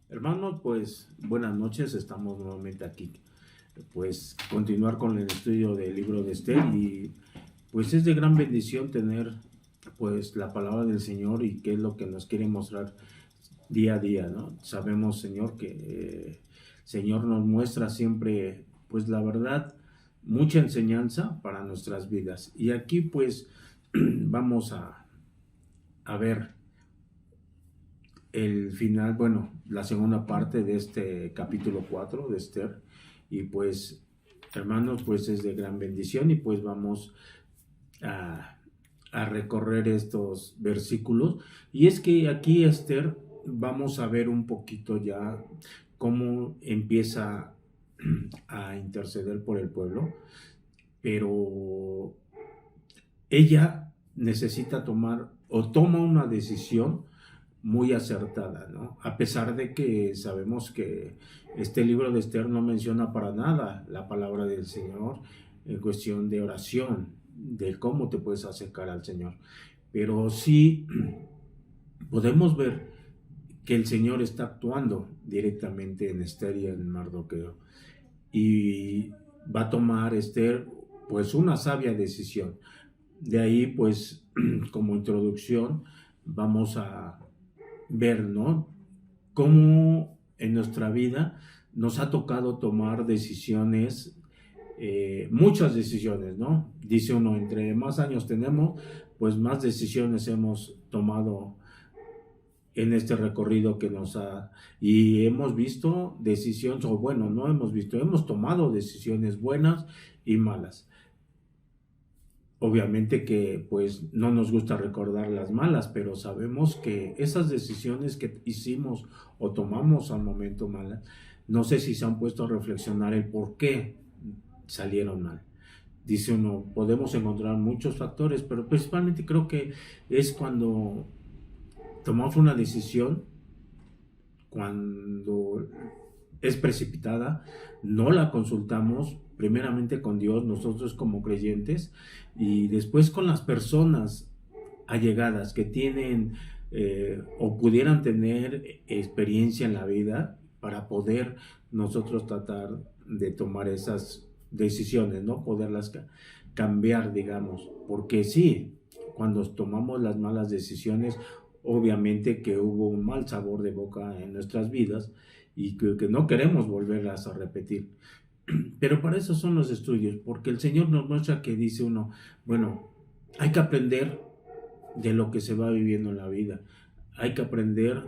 Hermanos, pues buenas noches, estamos nuevamente aquí, pues continuar con el estudio del libro de Esther y pues es de gran bendición tener pues la palabra del Señor y qué es lo que nos quiere mostrar día a día, ¿no? Sabemos, Señor, que Señor nos muestra siempre pues la verdad, mucha enseñanza para nuestras vidas y aquí pues vamos a ver el final, bueno, la segunda parte de este capítulo 4 de Esther. Y pues, hermanos, pues es de gran bendición y pues vamos a, a recorrer estos versículos. Y es que aquí, Esther, vamos a ver un poquito ya cómo empieza a interceder por el pueblo, pero ella necesita tomar o toma una decisión muy acertada, ¿no? A pesar de que sabemos que este libro de Esther no menciona para nada la palabra del Señor en cuestión de oración, de cómo te puedes acercar al Señor. Pero sí podemos ver que el Señor está actuando directamente en Esther y en Mardoqueo. Y va a tomar Esther pues una sabia decisión. De ahí pues como introducción vamos a ver, ¿no? Cómo en nuestra vida nos ha tocado tomar decisiones, muchas decisiones, ¿no? Dice uno, entre más años tenemos, pues más decisiones hemos tomado en este recorrido que nos ha... Y hemos visto decisiones, o bueno, no hemos visto, hemos tomado decisiones buenas y malas. Obviamente que pues no nos gusta recordar las malas, pero sabemos que esas decisiones que hicimos o tomamos al momento malas, no sé si se han puesto a reflexionar el por qué salieron mal. Dice uno, podemos encontrar muchos factores, pero principalmente creo que es cuando tomamos una decisión, cuando es precipitada, no la consultamos primeramente con Dios, nosotros como creyentes, y después con las personas allegadas que tienen o pudieran tener experiencia en la vida para poder nosotros tratar de tomar esas decisiones, ¿no? Poderlas cambiar, digamos, porque sí, cuando tomamos las malas decisiones, obviamente que hubo un mal sabor de boca en nuestras vidas y que no queremos volverlas a repetir. Pero para eso son los estudios, porque el Señor nos muestra que dice uno, bueno, hay que aprender de lo que se va viviendo en la vida, hay que aprender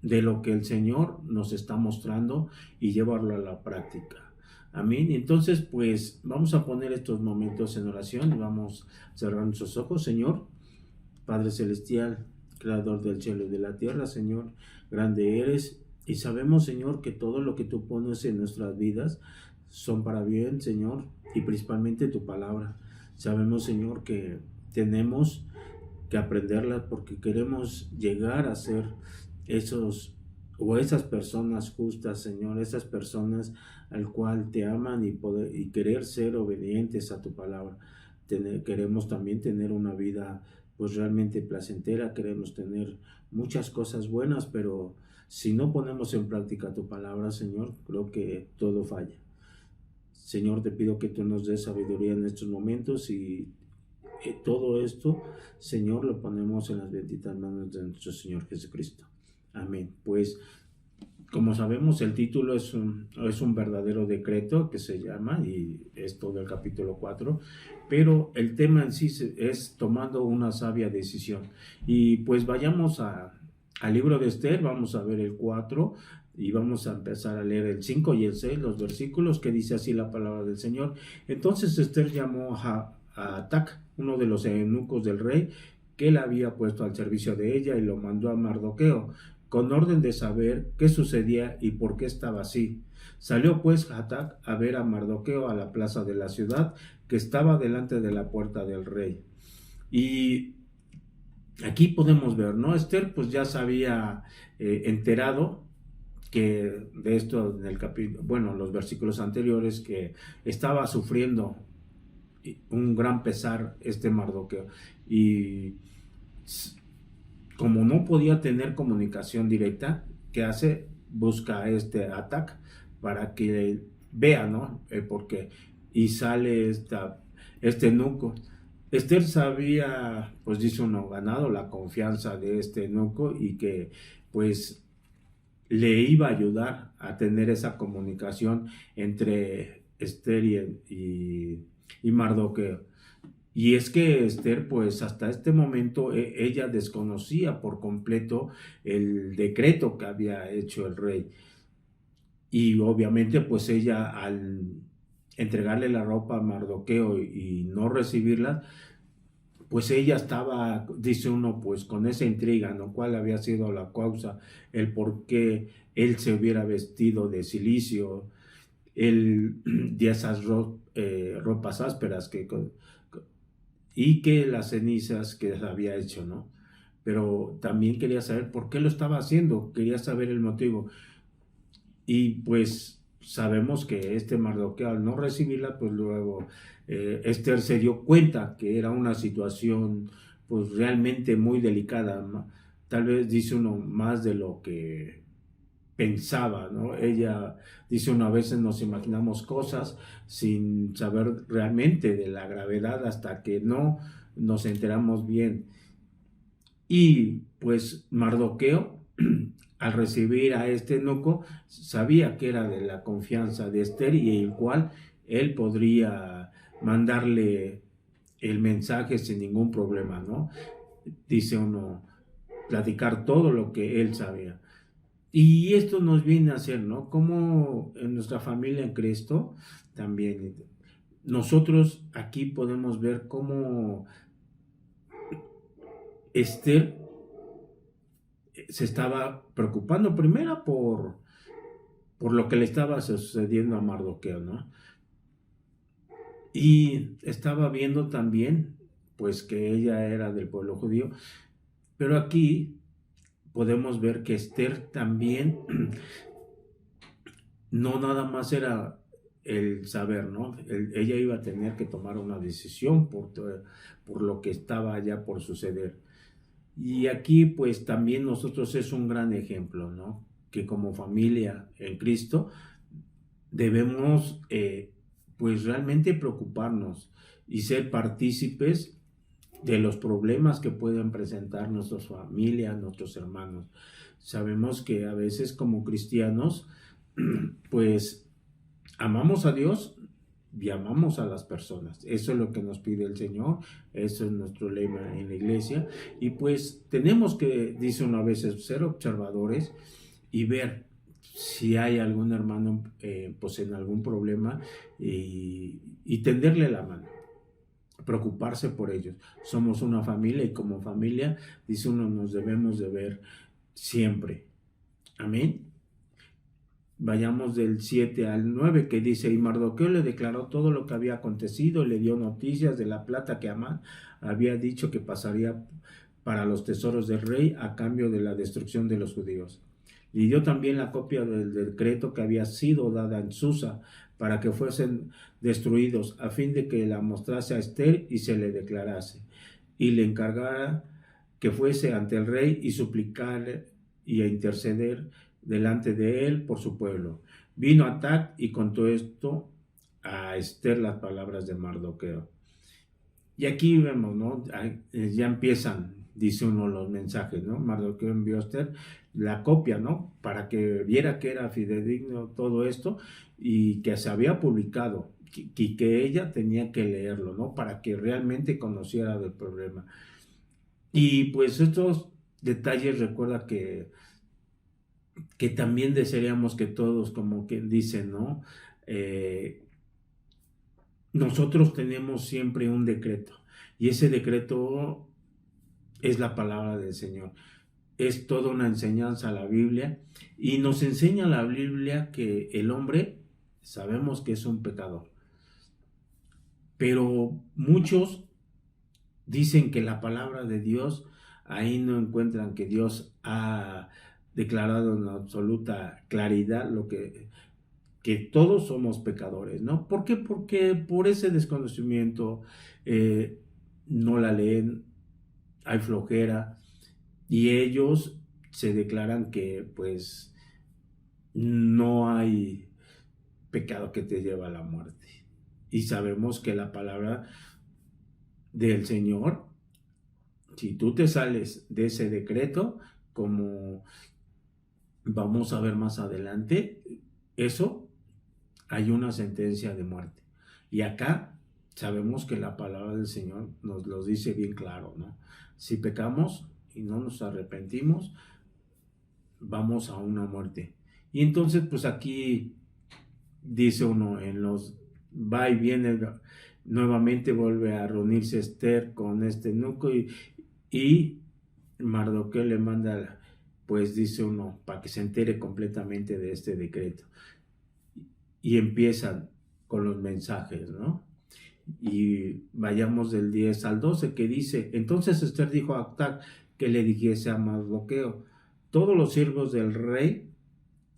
de lo que el Señor nos está mostrando y llevarlo a la práctica. Amén. Entonces, pues vamos a poner estos momentos en oración y vamos a cerrar nuestros ojos. Señor, Padre Celestial, Creador del cielo y de la tierra, Señor, grande eres. Y sabemos, Señor, que todo lo que tú pones en nuestras vidas son para bien, Señor, y principalmente tu palabra. Sabemos, Señor, que tenemos que aprenderla porque queremos llegar a ser esos o esas personas justas, Señor, esas personas al cual te aman y querer ser obedientes a tu palabra. Queremos también tener una vida pues realmente placentera, queremos tener muchas cosas buenas, pero si no ponemos en práctica tu palabra, Señor, creo que todo falla. Señor, te pido que tú nos des sabiduría en estos momentos y todo esto, Señor, lo ponemos en las benditas manos de nuestro Señor Jesucristo. Amén. Pues, como sabemos, el título es un verdadero decreto que se llama, y es todo el capítulo 4, pero el tema en sí es tomando una sabia decisión. Y pues vayamos al libro de Esther, vamos a ver el 4 y vamos a empezar a leer el 5 y el 6, los versículos que dice así la palabra del Señor. Entonces Esther llamó a Atac, uno de los eunucos del rey, que la había puesto al servicio de ella, y lo mandó a Mardoqueo, con orden de saber qué sucedía y por qué estaba así. Salió pues Hatac a ver a Mardoqueo a la plaza de la ciudad, que estaba delante de la puerta del rey. Y aquí podemos ver, ¿no? Esther pues ya se había enterado que de esto en el capítulo, bueno, los versículos anteriores, que estaba sufriendo un gran pesar este Mardoqueo. Y como no podía tener comunicación directa, ¿qué hace? busca a este Atac para que vea, ¿no? Por qué. Y sale este eunuco. Esther sabía, pues dice uno, ganado la confianza de este eunuco y que pues le iba a ayudar a tener esa comunicación entre Esther y Mardoqueo. Y es que Esther, pues hasta este momento ella desconocía por completo el decreto que había hecho el rey. Y obviamente, pues ella al entregarle la ropa a Mardoqueo y no recibirla, pues ella estaba, dice uno, pues con esa intriga, ¿no? ¿Cuál había sido la causa? El por qué él se hubiera vestido de silicio, de esas ropas ásperas y que las cenizas que había hecho, ¿no? Pero también quería saber por qué lo estaba haciendo, quería saber el motivo. Y pues sabemos que este Mardoqueo al no recibirla, pues luego Esther se dio cuenta que era una situación pues realmente muy delicada, ¿no? Tal vez dice uno más de lo que pensaba, ¿no? Ella dice uno, a veces nos imaginamos cosas sin saber realmente de la gravedad hasta que no nos enteramos bien. Y pues Mardoqueo, al recibir a este eunuco, sabía que era de la confianza de Esther y el cual él podría mandarle el mensaje sin ningún problema, ¿no? Dice uno, platicar todo lo que él sabía. Y esto nos viene a hacer, ¿no? Como en nuestra familia en Cristo, también nosotros aquí podemos ver cómo Esther se estaba preocupando primero por lo que le estaba sucediendo a Mardoqueo, ¿no? Y estaba viendo también, pues, que ella era del pueblo judío, pero aquí podemos ver que Esther también no nada más era el saber, ¿no? Ella iba a tener que tomar una decisión por lo que estaba ya por suceder. Y aquí pues también nosotros es un gran ejemplo, ¿no? Que como familia en Cristo debemos pues realmente preocuparnos y ser partícipes de los problemas que pueden presentar nuestras familias, nuestros hermanos. Sabemos que a veces como cristianos pues amamos a Dios y amamos a las personas. Eso es lo que nos pide el Señor, eso es nuestro lema en la iglesia. Y pues tenemos que, dice uno a veces, ser observadores y ver si hay algún hermano pues en algún problema y tenderle la mano, preocuparse por ellos. Somos una familia y como familia, dice uno, nos debemos de ver siempre. Amén. Vayamos del 7 al 9 que dice, y Mardoqueo le declaró todo lo que había acontecido, le dio noticias de la plata que Amán había dicho que pasaría para los tesoros del rey a cambio de la destrucción de los judíos. Le dio también la copia del decreto que había sido dada en Susa para que fuesen destruidos, a fin de que la mostrase a Esther y se le declarase, y le encargara que fuese ante el rey y suplicarle y a interceder delante de él por su pueblo. Vino Atac y contó esto a Esther las palabras de Mardoqueo. Y aquí vemos, ¿no? Ya empiezan, dice uno, los mensajes, ¿no? Mardoqueo envió a Esther la copia, ¿no? Para que viera que era fidedigno todo esto y que se había publicado y que ella tenía que leerlo, ¿no? Para que realmente conociera del problema. Y pues estos detalles recuerda que también desearíamos que todos, como que dicen, ¿no? Nosotros tenemos siempre un decreto y ese decreto es la palabra del Señor. Es toda una enseñanza a la Biblia y nos enseña la Biblia que el hombre sabemos que es un pecador, pero muchos dicen que la palabra de Dios, ahí no encuentran que Dios ha declarado en absoluta claridad que todos somos pecadores, ¿no? ¿Por qué? Porque por ese desconocimiento no la leen, hay flojera y ellos se declaran que pues no hay pecado que te lleve a la muerte. Y sabemos que la palabra del Señor, si tú te sales de ese decreto, como vamos a ver más adelante, eso hay una sentencia de muerte. Y acá sabemos que la palabra del Señor nos lo dice bien claro, ¿no? Si pecamos y no nos arrepentimos, vamos a una muerte. Y entonces, pues aquí dice uno, en los va y viene, nuevamente vuelve a reunirse Esther con este eunuco y Mardoqueo le manda, pues dice uno, para que se entere completamente de este decreto. Y empiezan con los mensajes, ¿no? Y vayamos del 10 al 12, que dice, entonces Esther dijo a Actac que le dijese a Mardoqueo, todos los siervos del rey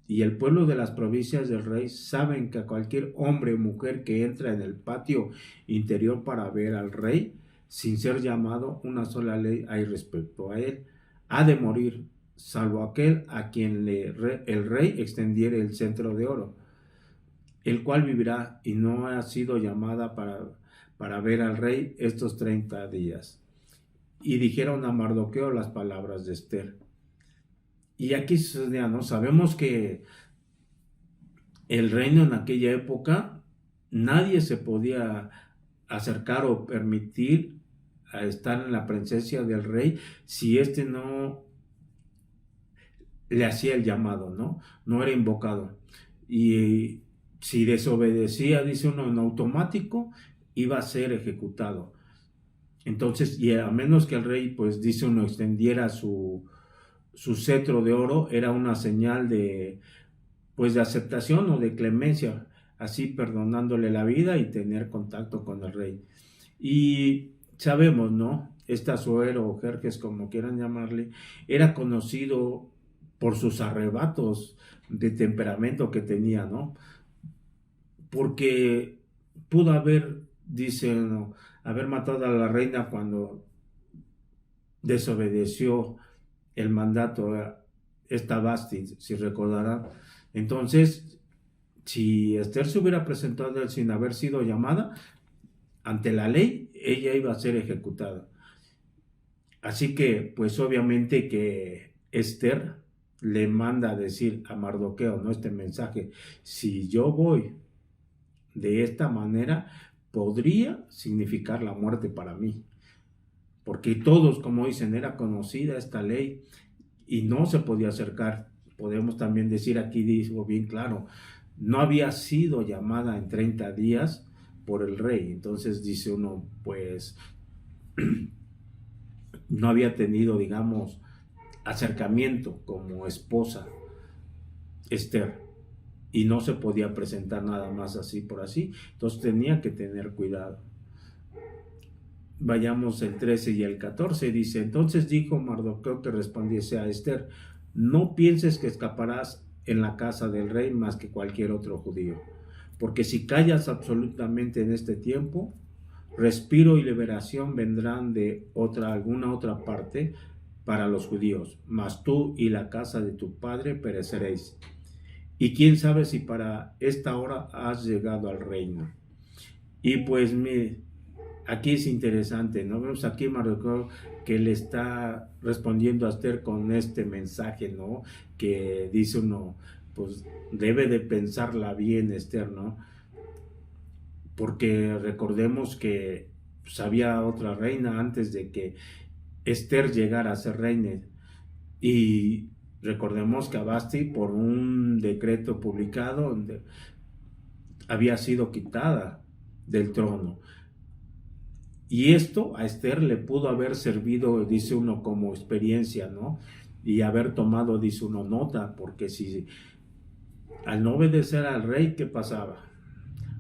y el pueblo de las provincias del rey saben que a cualquier hombre o mujer que entra en el patio interior para ver al rey, sin ser llamado, una sola ley hay respecto a él, ha de morir, salvo aquel a quien el rey extendiere el cetro de oro, el cual vivirá y no ha sido llamada para ver al rey estos 30 días. Y dijeron a Mardoqueo las palabras de Esther. Y aquí sucedía, ¿no? Sabemos que el reino en aquella época, nadie se podía acercar o permitir a estar en la presencia del rey si éste no le hacía el llamado, ¿no? No era invocado. Y si desobedecía, dice uno, en automático, iba a ser ejecutado. Entonces, y a menos que el rey, pues dice uno, extendiera su cetro de oro, era una señal de, pues de aceptación o de clemencia, así perdonándole la vida y tener contacto con el rey. Y sabemos, ¿no? Este Asuero o Jerjes, como quieran llamarle, era conocido por sus arrebatos de temperamento que tenía, ¿no? Porque pudo haber, dice, ¿no?, haber matado a la reina cuando desobedeció el mandato, esta Basti, si recordarán. Entonces, si Esther se hubiera presentado sin haber sido llamada, ante la ley, ella iba a ser ejecutada. Así que, pues obviamente que Esther le manda a decir a Mardoqueo, ¿no?, este mensaje, si yo voy de esta manera, podría significar la muerte para mí. Porque todos, como dicen, era conocida esta ley y no se podía acercar. Podemos también decir, aquí digo bien claro, no había sido llamada en 30 días por el rey. Entonces dice uno, pues no había tenido, digamos, acercamiento como esposa Esther y no se podía presentar nada más así por así. Entonces tenía que tener cuidado. Vayamos el 13 y el 14, dice, entonces dijo Mardoqueo que respondiese a Esther, no pienses que escaparás en la casa del rey más que cualquier otro judío, porque si callas absolutamente en este tiempo, respiro y liberación vendrán de alguna otra parte para los judíos, mas tú y la casa de tu padre pereceréis. Y quién sabe si para esta hora has llegado al reino. Y pues aquí es interesante, ¿no? Vemos aquí Mardoqueo que le está respondiendo a Esther con este mensaje, ¿no? Que dice uno, pues debe de pensarla bien Esther, ¿no? Porque recordemos que pues, había otra reina antes de que Esther llegara a ser reina. Y recordemos que Basti, por un decreto publicado, había sido quitada del trono. Y esto a Esther le pudo haber servido, dice uno, como experiencia, ¿no? Y haber tomado, dice uno, nota, porque si al no obedecer al rey, ¿qué pasaba?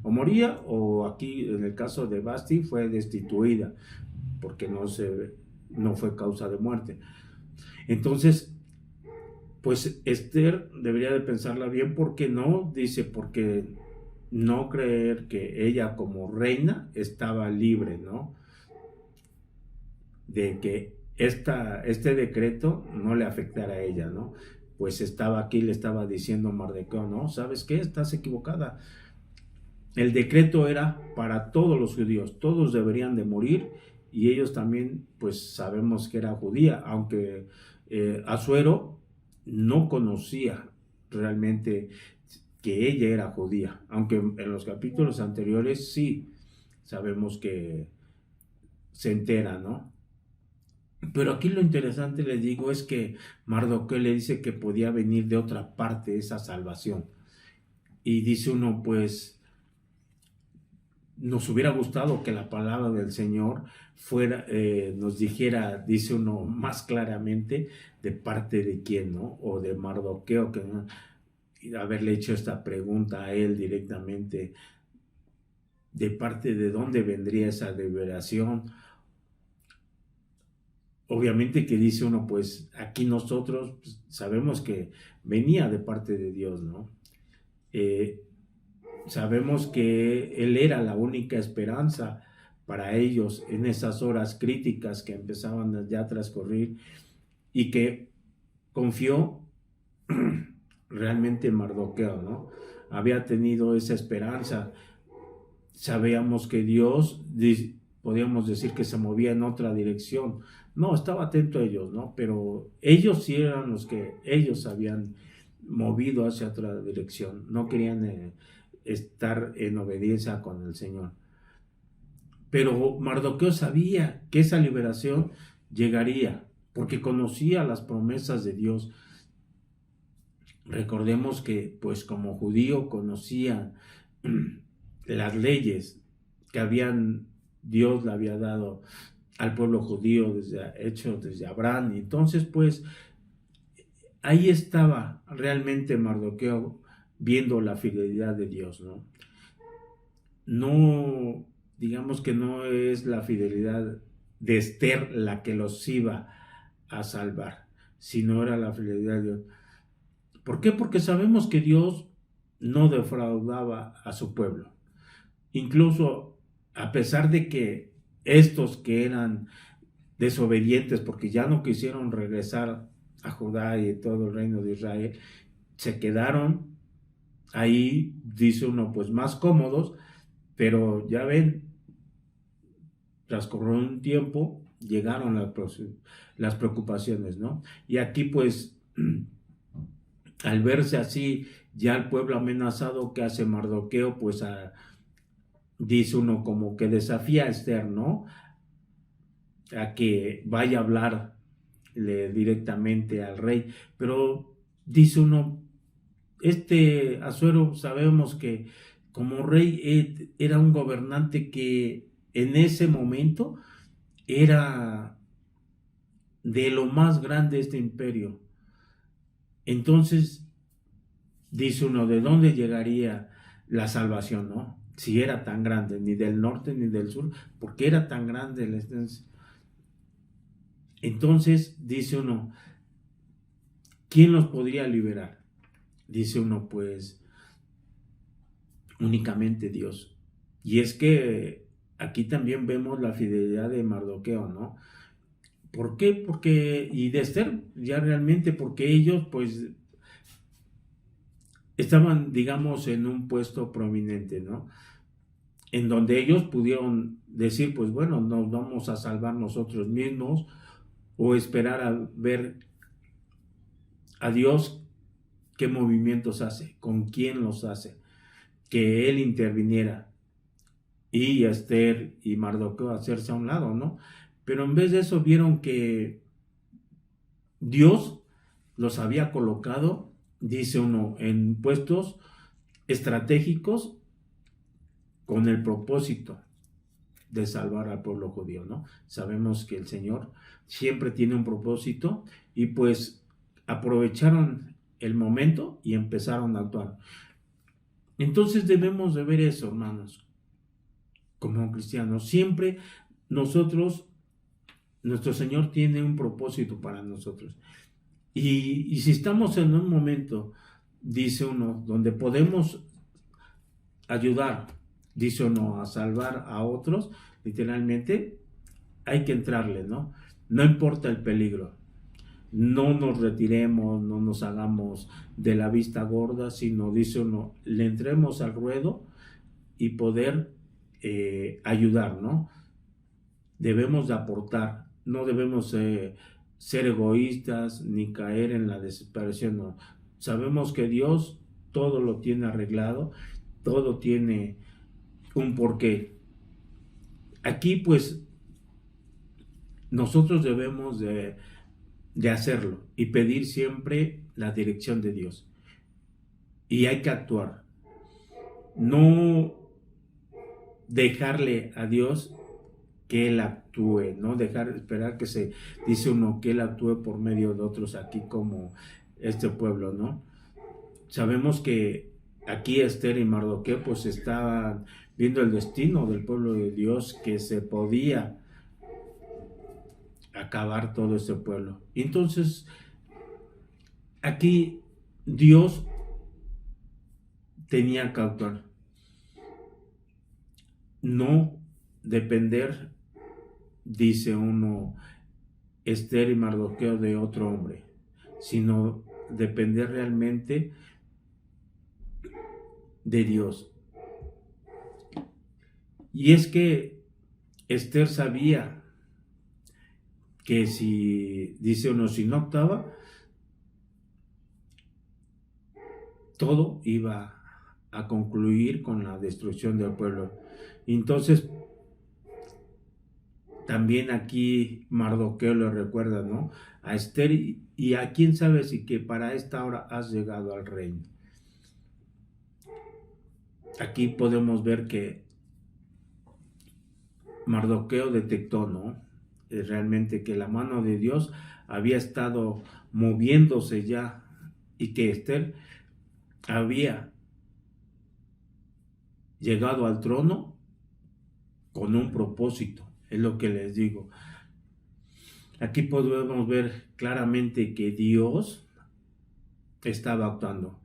O moría, o aquí en el caso de Basti fue destituida, porque no fue causa de muerte. Entonces, pues Esther debería de pensarla bien, porque no, dice, porque no creer que ella como reina estaba libre, ¿no? De que este decreto no le afectara a ella, ¿no? pues estaba aquí, le estaba diciendo a Mardoqueo, no, ¿sabes qué? Estás equivocada. El decreto era para todos los judíos, todos deberían de morir, y ellos también, pues sabemos que era judía, aunque Asuero no conocía realmente que ella era judía, aunque en los capítulos anteriores sí sabemos que se entera, ¿no? Pero aquí lo interesante, les digo, es que Mardoqueo le dice que podía venir de otra parte esa salvación. Y dice uno, pues, nos hubiera gustado que la palabra del Señor fuera, nos dijera, dice uno más claramente, de parte de quién, ¿no? O de Mardoqueo, que haberle hecho esta pregunta a él directamente, de parte de dónde vendría esa liberación. Obviamente que dice uno, pues aquí nosotros pues, sabemos que venía de parte de Dios, ¿no? Sabemos que Él era la única esperanza para ellos en esas horas críticas que empezaban ya a transcurrir, y que confió realmente en Mardoqueo, ¿no? Había tenido esa esperanza. Sabíamos que Dios, podíamos decir que se movía en otra dirección. No, estaba atento a ellos, ¿no? Pero ellos sí eran los que ellos habían movido hacia otra dirección. No querían estar en obediencia con el Señor. Pero Mardoqueo sabía que esa liberación llegaría, porque conocía las promesas de Dios. Recordemos que, pues como judío, conocía las leyes que Dios le había dado al pueblo judío desde Abraham. Y entonces, pues, ahí estaba realmente Mardoqueo viendo la fidelidad de Dios, ¿no? No, digamos que no es la fidelidad de Esther la que los iba a salvar, sino era la fidelidad de Dios. ¿Por qué? Porque sabemos que Dios no defraudaba a su pueblo. Incluso a pesar de que estos que eran desobedientes, porque ya no quisieron regresar a Judá y todo el reino de Israel, se quedaron ahí, dice uno, pues más cómodos, pero ya ven, transcurrió un tiempo, llegaron las preocupaciones, ¿no? Y aquí pues, al verse así, ya el pueblo amenazado, que hace Mardoqueo, pues dice uno como que desafía a Esther, ¿no? A que vaya a hablarle directamente al rey, pero dice uno, Asuero sabemos que como rey era un gobernante que en ese momento era de lo más grande este imperio. Entonces, dice uno, ¿de dónde llegaría la salvación, no? Si era tan grande, ni del norte ni del sur, porque era tan grande la extensión. Entonces, dice uno, ¿quién los podría liberar? Dice uno, pues, únicamente Dios. Y es que aquí también vemos la fidelidad de Mardoqueo, ¿no? ¿Por qué? Porque, y de Esther, ya realmente, porque ellos, pues, estaban, digamos, en un puesto prominente, ¿no? En donde ellos pudieron decir, pues bueno, nos vamos a salvar nosotros mismos, o esperar a ver a Dios qué movimientos hace, con quién los hace, que Él interviniera, y Esther y Mardoqueo hacerse a un lado, ¿no? Pero en vez de eso vieron que Dios los había colocado, dice uno, en puestos estratégicos con el propósito de salvar al pueblo judío, ¿no? Sabemos que el Señor siempre tiene un propósito, y pues aprovecharon el momento y empezaron a actuar. Entonces debemos de ver eso, hermanos, como cristianos. Siempre nosotros, nuestro Señor tiene un propósito para nosotros. Y si estamos en un momento, dice uno, donde podemos ayudar, dice uno, a salvar a otros, literalmente, hay que entrarle, ¿no? No importa el peligro. no nos retiremos, no nos hagamos de la vista gorda, sino dice uno, le entremos al ruedo y poder ayudar, ¿no? Debemos de aportar, no debemos ser egoístas ni caer en la desesperación, no. Sabemos que Dios todo lo tiene arreglado, todo tiene un porqué. Aquí pues nosotros debemos de hacerlo y pedir siempre la dirección de Dios. Y hay que actuar. No dejarle a Dios que Él actúe, no esperar que dice uno, que Él actúe por medio de otros, aquí como este pueblo, ¿no? Sabemos que aquí Esther y Mardoqueo pues estaban viendo el destino del pueblo de Dios, que se podía acabar todo este pueblo. Entonces, aquí Dios tenía que actuar. No depender, dice uno, Esther y Mardoqueo, de otro hombre, sino depender realmente de Dios. Y es que Esther sabía que si, dice uno, si no actuaba, todo iba a concluir con la destrucción del pueblo. Entonces, también aquí Mardoqueo le recuerda, ¿no?, a Esther, y a quién sabe si que para esta hora has llegado al reino. Aquí podemos ver que Mardoqueo detectó, ¿no?, realmente que la mano de Dios había estado moviéndose ya, y que Esther había llegado al trono con un propósito, es lo que les digo. Aquí podemos ver claramente que Dios estaba actuando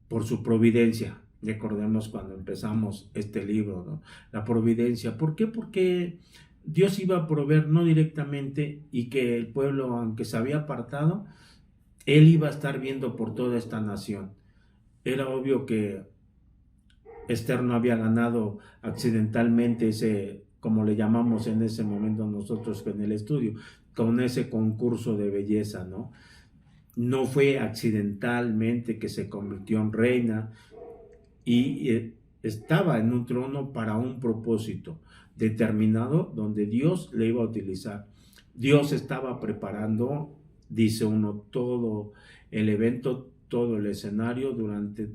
por su providencia. Recordemos cuando empezamos este libro, ¿no?, la providencia. ¿Por qué? Porque Dios iba a proveer no directamente, y que el pueblo, aunque se había apartado, Él iba a estar viendo por toda esta nación. Era obvio que Esther no había ganado accidentalmente ese, como le llamamos en ese momento nosotros en el estudio, con ese concurso de belleza, ¿no? No fue accidentalmente que se convirtió en reina, y estaba en un trono para un propósito determinado donde Dios le iba a utilizar. Dios estaba preparando, dice uno, todo el evento, todo el escenario durante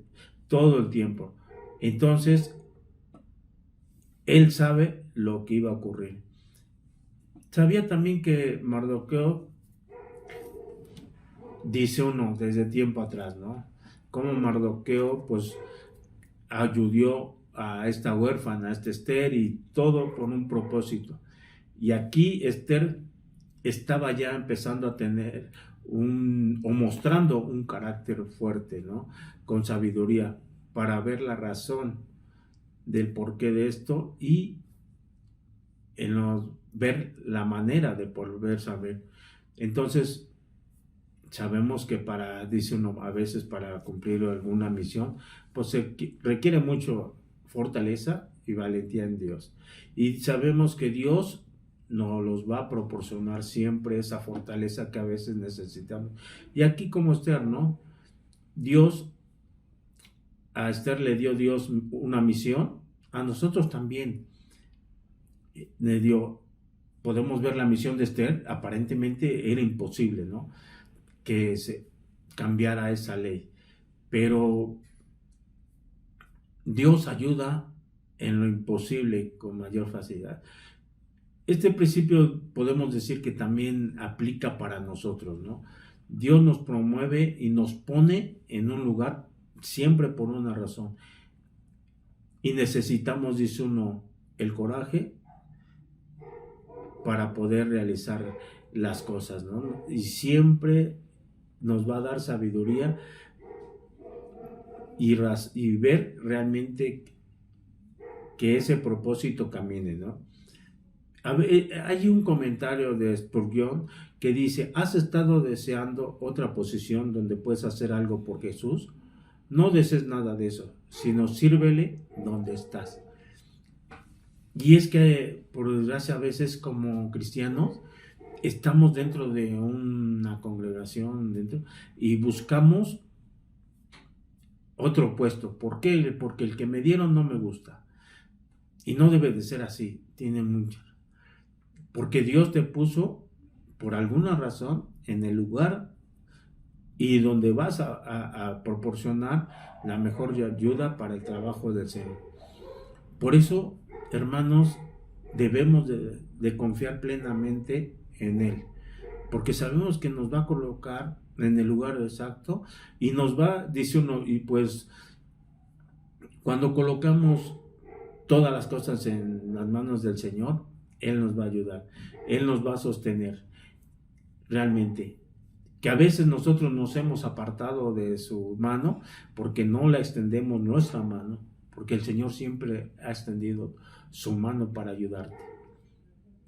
todo el tiempo. Entonces, Él sabe lo que iba a ocurrir. Sabía también que Mardoqueo, dice uno, desde tiempo atrás, ¿no?, como Mardoqueo pues ayudó a esta huérfana, a esta Esther, y todo con un propósito. Y aquí Esther estaba ya empezando a tener o mostrando un carácter fuerte, ¿no?, con sabiduría, para ver la razón del porqué de esto, y ver la manera de poder saber. Entonces, sabemos que dice uno, a veces para cumplir alguna misión, pues se requiere mucho fortaleza y valentía en Dios. Y sabemos que Dios nos los va a proporcionar siempre esa fortaleza que a veces necesitamos. Y aquí como Esther, ¿no?, a Esther le dio Dios una misión, a nosotros también le dio. Podemos ver la misión de Esther, aparentemente era imposible, ¿no?, que se cambiara esa ley, pero Dios ayuda en lo imposible con mayor facilidad. Este principio podemos decir que también aplica para nosotros, ¿no? Dios nos promueve y nos pone en un lugar siempre por una razón, y necesitamos, dice uno, el coraje para poder realizar las cosas, ¿no? Y siempre nos va a dar sabiduría y ver realmente que ese propósito camine, ¿no? Hay un comentario de Spurgeon que dice: ¿has estado deseando otra posición donde puedes hacer algo por Jesús? No desees nada de eso, sino sírvele donde estás. Y es que, por desgracia, a veces como cristianos estamos dentro de una congregación y buscamos otro puesto. ¿Por qué? Porque el que me dieron no me gusta. Y no debe de ser así. Tiene mucho. Porque Dios te puso, por alguna razón, en el lugar y donde vas a proporcionar la mejor ayuda para el trabajo del Señor. Por eso, hermanos, debemos de confiar plenamente en Él, porque sabemos que nos va a colocar en el lugar exacto y nos va, dice uno, y pues cuando colocamos todas las cosas en las manos del Señor, Él nos va a ayudar, Él nos va a sostener realmente. Que a veces nosotros nos hemos apartado de su mano porque no la extendemos nuestra mano, porque el Señor siempre ha extendido su mano para ayudarte.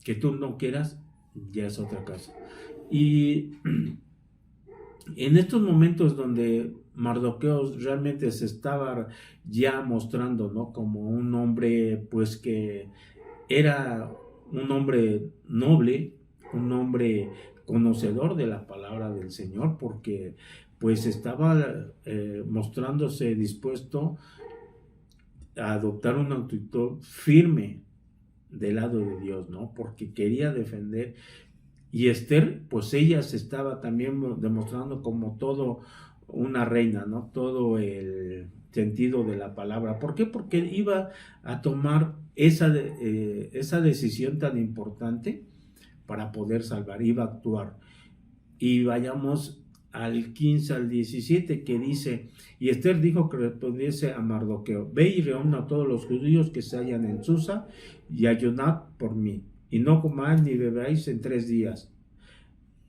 Que tú no quieras, ya es otra cosa. Y en estos momentos donde Mardoqueo realmente se estaba ya mostrando, ¿no?, como un hombre, pues que era un hombre noble, un hombre conocedor de la palabra del Señor, porque pues estaba mostrándose dispuesto a adoptar una actitud firme del lado de Dios, ¿no? Porque quería defender. Y Esther, pues ella se estaba también demostrando como todo una reina, ¿no? Todo el sentido de la palabra. ¿Por qué? Porque iba a tomar esa decisión tan importante para poder salvar, iba a actuar. Y vayamos al 15 al 17, que dice: y Esther dijo que respondiese a Mardoqueo: ve y reúna a todos los judíos que se hallan en Susa y ayunad por mí, y no comáis ni bebáis en 3 días.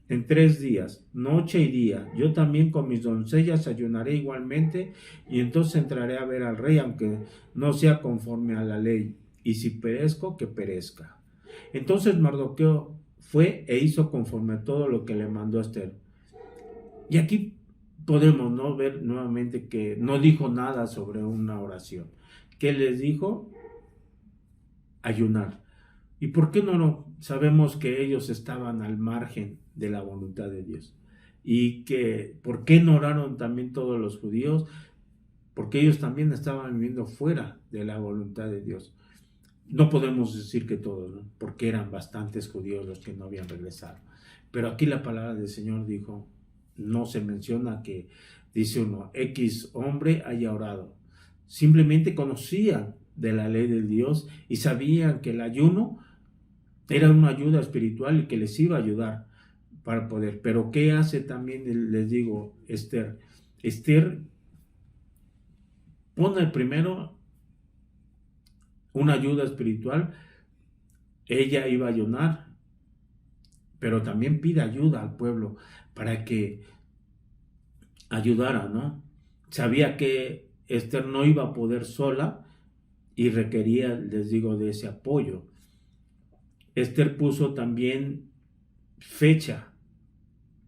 En 3 días, noche y día, yo también con mis doncellas ayunaré igualmente, y entonces entraré a ver al rey, aunque no sea conforme a la ley, y si perezco, que perezca. Entonces Mardoqueo fue e hizo conforme a todo lo que le mandó Esther. Y aquí podemos, ¿no?, ver nuevamente que no dijo nada sobre una oración. ¿Qué les dijo? Ayunar. ¿Y por qué no? Sabemos que ellos estaban al margen de la voluntad de Dios. Y que, ¿por qué no oraron también todos los judíos? Porque ellos también estaban viviendo fuera de la voluntad de Dios. No podemos decir que todos, ¿no?, porque eran bastantes judíos los que no habían regresado. Pero aquí la palabra del Señor dijo, no se menciona que, dice uno, X hombre haya orado. Simplemente conocían de la ley de Dios y sabían que el ayuno era una ayuda espiritual y que les iba a ayudar para poder. Pero ¿qué hace también, les digo, Esther? Esther pone primero una ayuda espiritual. Ella iba a ayunar, pero también pide ayuda al pueblo para que ayudara, ¿no? Sabía que Esther no iba a poder sola y requería, les digo, de ese apoyo. Esther puso también fecha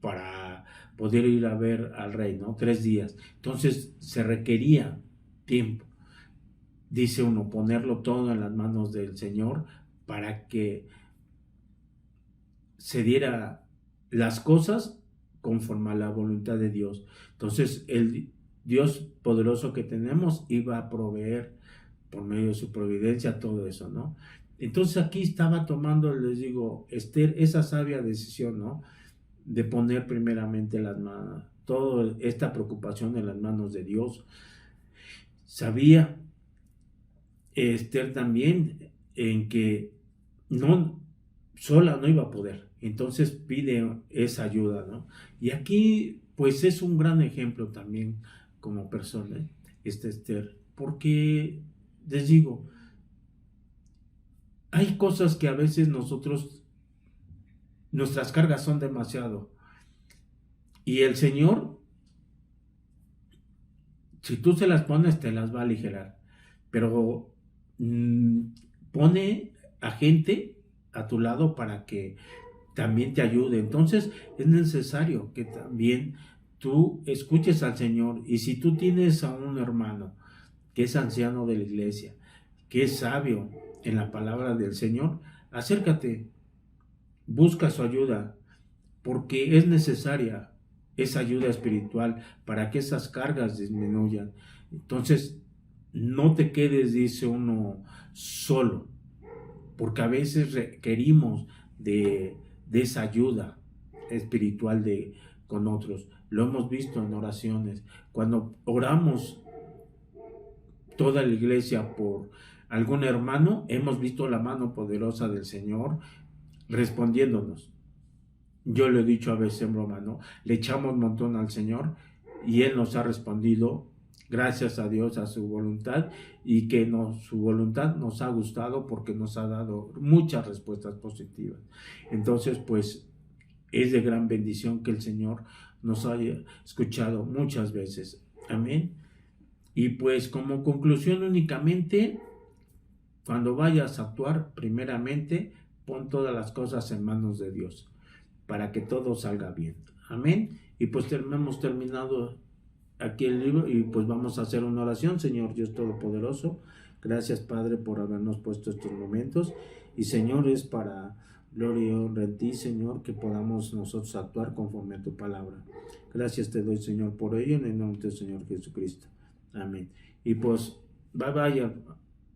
para poder ir a ver al rey, ¿no? 3 días. Entonces se requería tiempo. Dice uno, ponerlo todo en las manos del Señor para que se diera las cosas conforme a la voluntad de Dios. Entonces el Dios poderoso que tenemos iba a proveer por medio de su providencia todo eso, ¿no? Entonces aquí estaba tomando, les digo, Esther, esa sabia decisión, ¿no?, de poner primeramente las manos, toda esta preocupación en las manos de Dios. Sabía Esther también en que no sola no iba a poder, entonces pide esa ayuda, ¿no? Y aquí pues es un gran ejemplo también como persona, Esther, porque les digo, hay cosas que a veces nuestras cargas son demasiado, y el Señor, si tú se las pones, te las va a aligerar, pero pone a gente a tu lado para que también te ayude. Entonces es necesario que también tú escuches al Señor. Y si tú tienes a un hermano que es anciano de la iglesia, que es sabio en la palabra del Señor, acércate, busca su ayuda, porque es necesaria esa ayuda espiritual para que esas cargas disminuyan. Entonces, no te quedes, dice uno, solo, porque a veces requerimos de esa ayuda espiritual con otros. Lo hemos visto en oraciones. Cuando oramos toda la iglesia por algún hermano, hemos visto la mano poderosa del Señor respondiéndonos. Yo le he dicho a veces en broma, ¿no? Le echamos un montón al Señor y Él nos ha respondido, gracias a Dios, a su voluntad, y que su voluntad nos ha gustado porque nos ha dado muchas respuestas positivas. Entonces, pues, es de gran bendición que el Señor nos haya escuchado muchas veces. Amén. Y pues, como conclusión únicamente, cuando vayas a actuar, primeramente, pon todas las cosas en manos de Dios, para que todo salga bien. Amén. Y pues hemos terminado aquí el libro y pues vamos a hacer una oración. Señor Dios Todopoderoso, gracias Padre por habernos puesto estos momentos. Y Señor, es para gloria y honra en ti, Señor, que podamos nosotros actuar conforme a tu palabra. Gracias te doy, Señor, por ello, en el nombre del Señor Jesucristo. Amén. Y pues, bye bye.